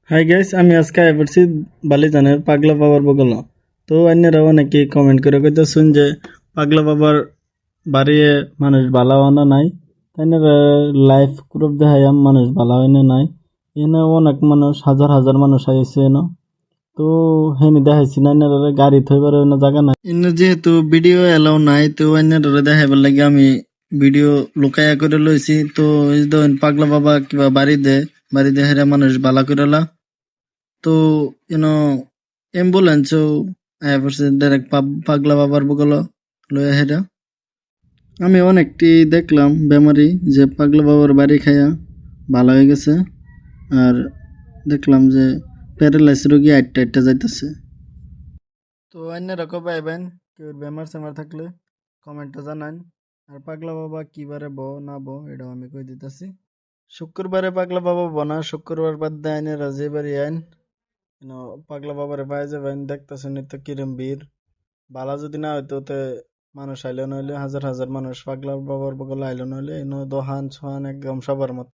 Hi guys, আমি আজকে I পড়ছি বালিজানের পাগলা বাবার বগল। তো অন্যরা অনেকে কমেন্ট করে কইতেছেন যে পাগলা বাবার বাড়িয়ে মানুষ ভালো হয় না নাই, তাই লাইফ গ্রুপ দেখাইয়াম মানুষ ভালো হয় না নাই। এনে অনেক মানুষ, হাজার হাজার মানুষ আইছে এনে। তো হেনি দেখাইছি না, এনারা গাড়ি থইবার অন্য জায়গা নাই। এনে যেহেতু ভিডিও এলাও নাই, তো অন্যরা দেখাইবার লাগে আমি ভিডিও লুকাইয়া করে লইছি। তো এই ধরেন পাগলা বাবা কিবা বাড়ি দে হেরা মানুষ ভালো করে লা। তো ইউনো অ্যাম্বুলেন্সও আয়া পড়ছে ডাইরেক্ট পাগলা বাবার বগল লয়ে হেরা। আমি অনেকটি দেখলাম বেমারি যে পাগলা বাবার বাড়ি খাইয়া ভালো হয়ে গেছে। আর দেখলাম যে প্যারালাইস রোগী আইটটা আইটটা যাইতেছে। তো অন্যরা কবে আইবেন, কেউ বেমার সেমার থাকলে কমেন্টে জানান। আর পাগলা বাবা কিবারে না এটাও আমি কই দিতেছি। শুক্রবারে পাগলা বাবা বনা, শুক্রবার বাদ দেয় আইনে রাজি বাড়ি আইন। পাগলা বাবারে পাই যাবেন, দেখতেছেন তো কিরম ভিড়। বালা যদি না হইতো তে মানুষ আইলো নইলে হাজার হাজার মানুষ পাগলা বাবার বগলে আইলো নইলে দোহান সোহান একদম সবার মত।